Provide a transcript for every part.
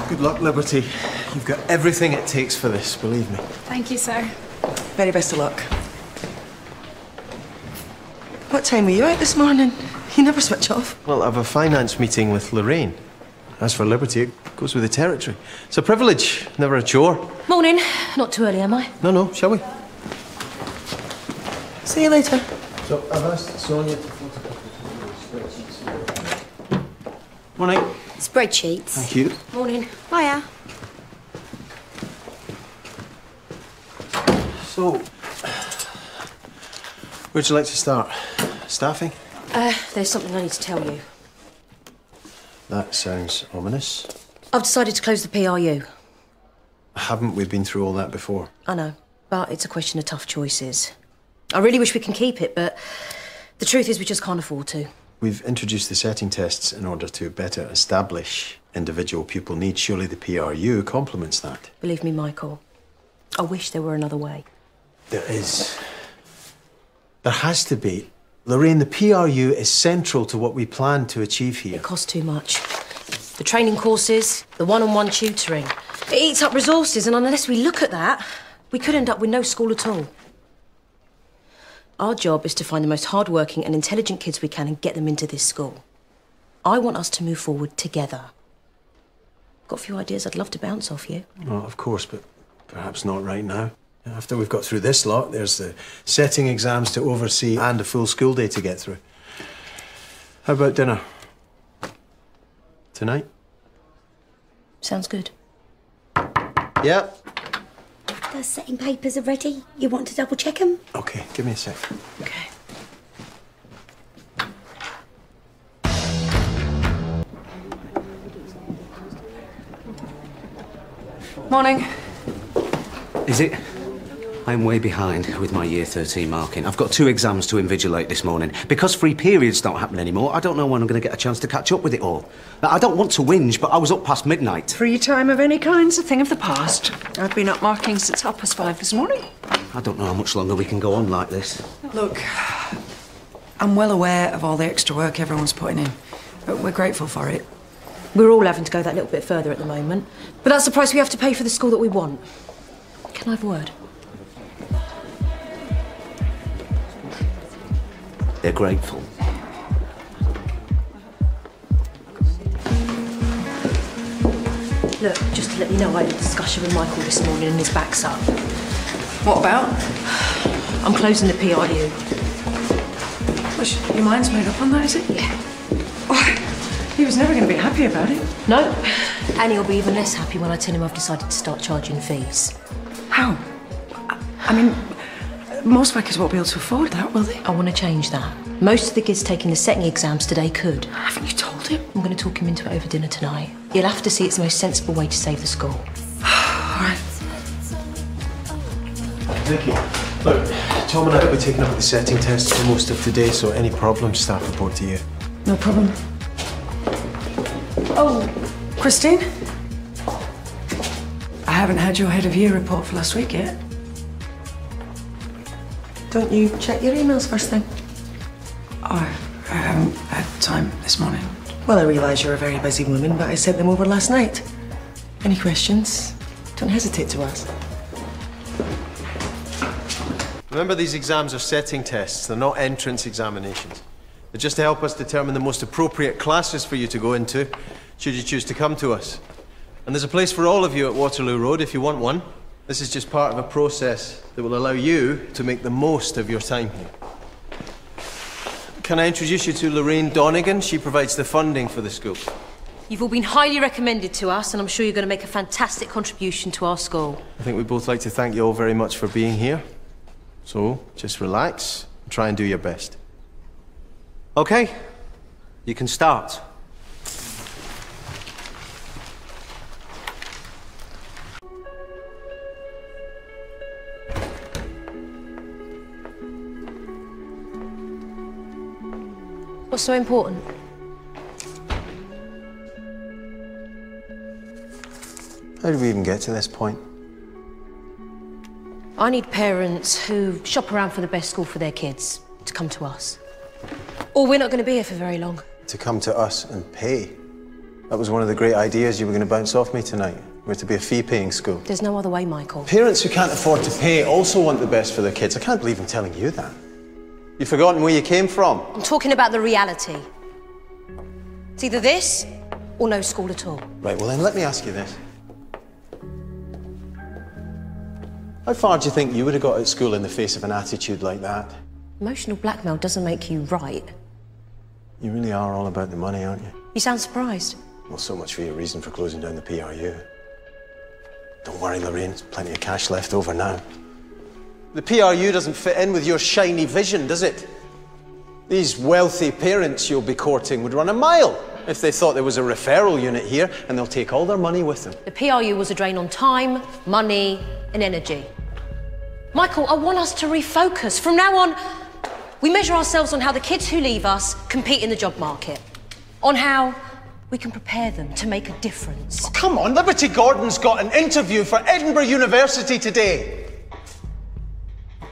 Good luck, Liberty. You've got everything it takes for this, believe me. Thank you, sir. Very best of luck. What time were you out this morning? You never switch off. Well, I have a finance meeting with Lorraine. As for Liberty, it goes with the territory. It's a privilege, never a chore. Morning. Not too early, am I? No, shall we? See you later. So, I've asked Sonia to photocopy spreadsheets. Morning. Spreadsheets. Thank you. Morning. Hiya. So, where'd you like to start? Staffing? There's something I need to tell you. That sounds ominous. I've decided to close the PRU. Haven't we been through all that before? I know, but it's a question of tough choices. I really wish we can keep it, but the truth is we just can't afford to. We've introduced the setting tests in order to better establish individual pupil needs. Surely the PRU complements that. Believe me, Michael, I wish there were another way. There is. There has to be. Lorraine, the PRU is central to what we plan to achieve here. It costs too much. The training courses, the one-on-one tutoring. It eats up resources, and unless we look at that, we could end up with no school at all. Our job is to find the most hard-working and intelligent kids we can and get them into this school. I want us to move forward together. Got a few ideas I'd love to bounce off you. Well, of course, but perhaps not right now. After we've got through this lot, there's the setting exams to oversee and a full school day to get through. How about dinner? Tonight? Sounds good. Yeah. The setting papers are ready. You want to double check them? Okay, give me a sec. Okay. Morning. Is it? I'm way behind with my Year 13 marking. I've got 2 exams to invigilate this morning. Because free periods don't happen anymore, I don't know when I'm going to get a chance to catch up with it all. Now, I don't want to whinge, but I was up past midnight. Free time of any kind's a thing of the past. I've been up marking since 5:30 this morning. I don't know how much longer we can go on like this. Look, I'm well aware of all the extra work everyone's putting in, but we're grateful for it. We're all having to go that little bit further at the moment. But that's the price we have to pay for the school that we want. Can I have a word? They're grateful. Look, just to let you know, I had a discussion with Michael this morning and his back's up. What about? I'm closing the PRU. Your mind's made up on that, is it? Yeah. Oh, he was never going to be happy about it. No. And he'll be even less happy when I tell him I've decided to start charging fees. How? I mean, most workers won't be able to afford that, will they? I want to change that. Most of the kids taking the setting exams today could. Haven't you told him? I'm going to talk him into it over dinner tonight. You'll have to see it's the most sensible way to save the school. All right. Vicky, look, Tom and I will be taking up the setting tests for most of today, so any problems, staff report to you. No problem. Oh, Christine? I haven't had your head of year report for last week yet. Don't you check your emails first thing? Oh, I haven't had time this morning. Well, I realise you're a very busy woman, but I sent them over last night. Any questions? Don't hesitate to ask. Remember, these exams are setting tests. They're not entrance examinations. They're just to help us determine the most appropriate classes for you to go into, should you choose to come to us. And there's a place for all of you at Waterloo Road if you want one. This is just part of a process that will allow you to make the most of your time here. Can I introduce you to Lorraine Donnegan? She provides the funding for the school. You've all been highly recommended to us, and I'm sure you're going to make a fantastic contribution to our school. I think we'd both like to thank you all very much for being here. So, just relax and try and do your best. Okay, you can start. What's so important? How did we even get to this point? I need parents who shop around for the best school for their kids to come to us. Or we're not going to be here for very long. To come to us and pay. That was one of the great ideas you were going to bounce off me tonight. We're to be a fee-paying school. There's no other way, Michael. Parents who can't afford to pay also want the best for their kids. I can't believe I'm telling you that. You've forgotten where you came from. I'm talking about the reality. It's either this or no school at all. Right, well then let me ask you this. How far do you think you would have got at school in the face of an attitude like that? Emotional blackmail doesn't make you right. You really are all about the money, aren't you? You sound surprised. Well, so much for your reason for closing down the PRU. Don't worry, Lorraine, there's plenty of cash left over now. The PRU doesn't fit in with your shiny vision, does it? These wealthy parents you'll be courting would run a mile if they thought there was a referral unit here, and they'll take all their money with them. The PRU was a drain on time, money, and energy. Michael, I want us to refocus. From now on, we measure ourselves on how the kids who leave us compete in the job market, on how we can prepare them to make a difference. Oh, come on, Liberty Gordon's got an interview for Edinburgh University today.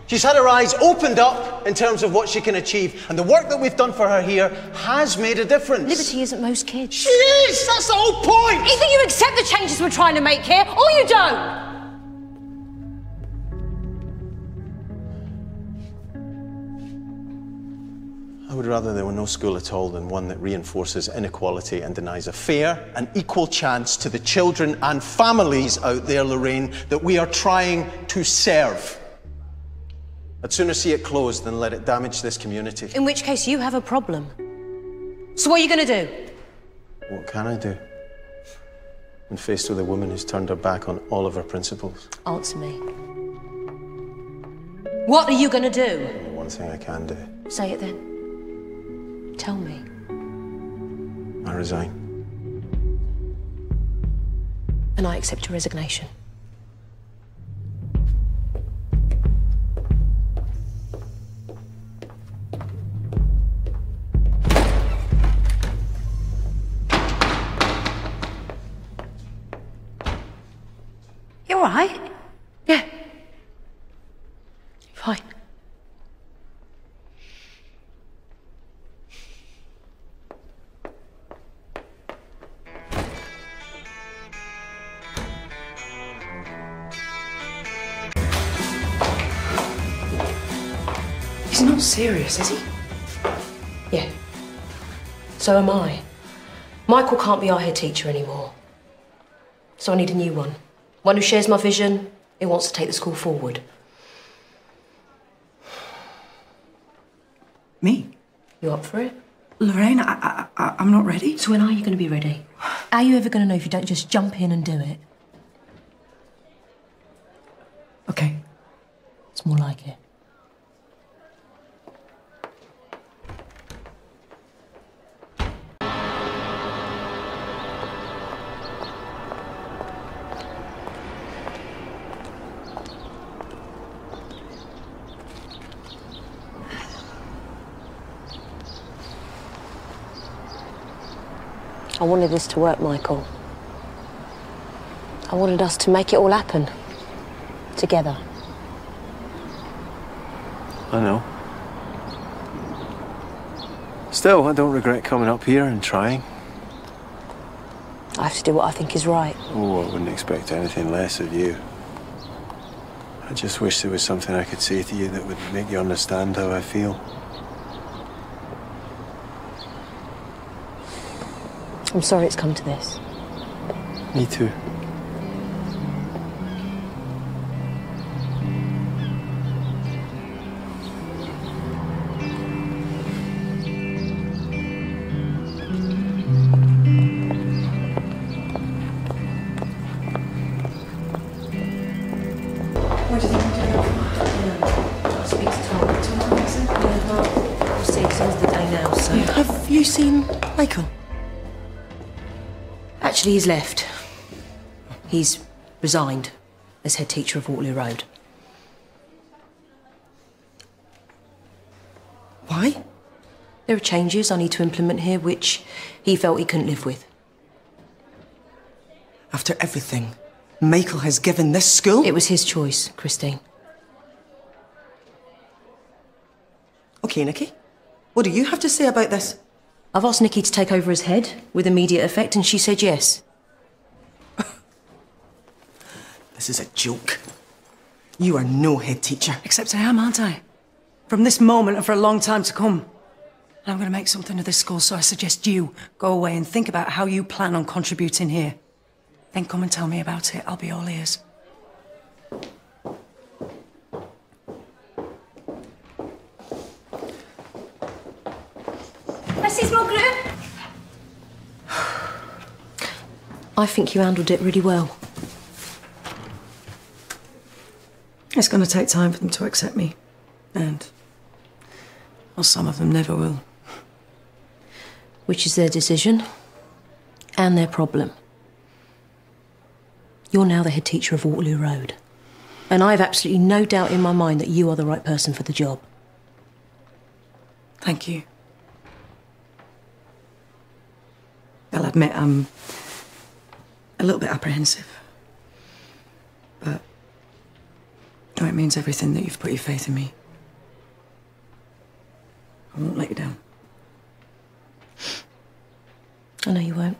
She's had her eyes opened up in terms of what she can achieve, and the work that we've done for her here has made a difference. Liberty isn't most kids. She is! That's the whole point! Either you accept the changes we're trying to make here, or you don't! I would rather there were no school at all than one that reinforces inequality and denies a fair and equal chance to the children and families out there, Lorraine, that we are trying to serve. I'd sooner see it closed than let it damage this community. In which case, you have a problem. So what are you going to do? What can I do? I'm faced with a woman who's turned her back on all of her principles. Answer me. What are you going to do? The one thing I can do. Say it then. Tell me. I resign. And I accept your resignation. You all right? Yeah. Fine. He's not serious, is he? Yeah. So am I. Michael can't be our head teacher anymore. So I need a new one. One who shares my vision, who wants to take the school forward. Me? You up for it? Lorraine, I'm not ready. So when are you going to be ready? How are you ever going to know if you don't just jump in and do it? Okay. It's more like it. I wanted this to work, Michael. I wanted us to make it all happen. Together. I know. Still, I don't regret coming up here and trying. I have to do what I think is right. Oh, I wouldn't expect anything less of you. I just wish there was something I could say to you that would make you understand how I feel. I'm sorry it's come to this. Me too. What do you think I'm doing? I'll speak to Tom. We'll see. It's the end of the day now, so... Have you seen Michael? Actually, he's left. He's resigned as head teacher of Waterloo Road. Why? There are changes I need to implement here, which he felt he couldn't live with. After everything Michael has given this school? It was his choice, Christine. Okay, Nikki. What do you have to say about this? I've asked Nikki to take over as head with immediate effect, and she said yes. This is a joke. You are no head teacher. Except I am, aren't I? From this moment and for a long time to come. And I'm going to make something of this school, so I suggest you go away and think about how you plan on contributing here. Then come and tell me about it. I'll be all ears. Mrs. Mulgrew? I think you handled it really well. It's going to take time for them to accept me. And, well, some of them never will. Which is their decision and their problem. You're now the head teacher of Waterloo Road. And I have absolutely no doubt in my mind that you are the right person for the job. Thank you. I'll admit I'm a little bit apprehensive. But it means everything that you've put your faith in me. I won't let you down. I know you won't.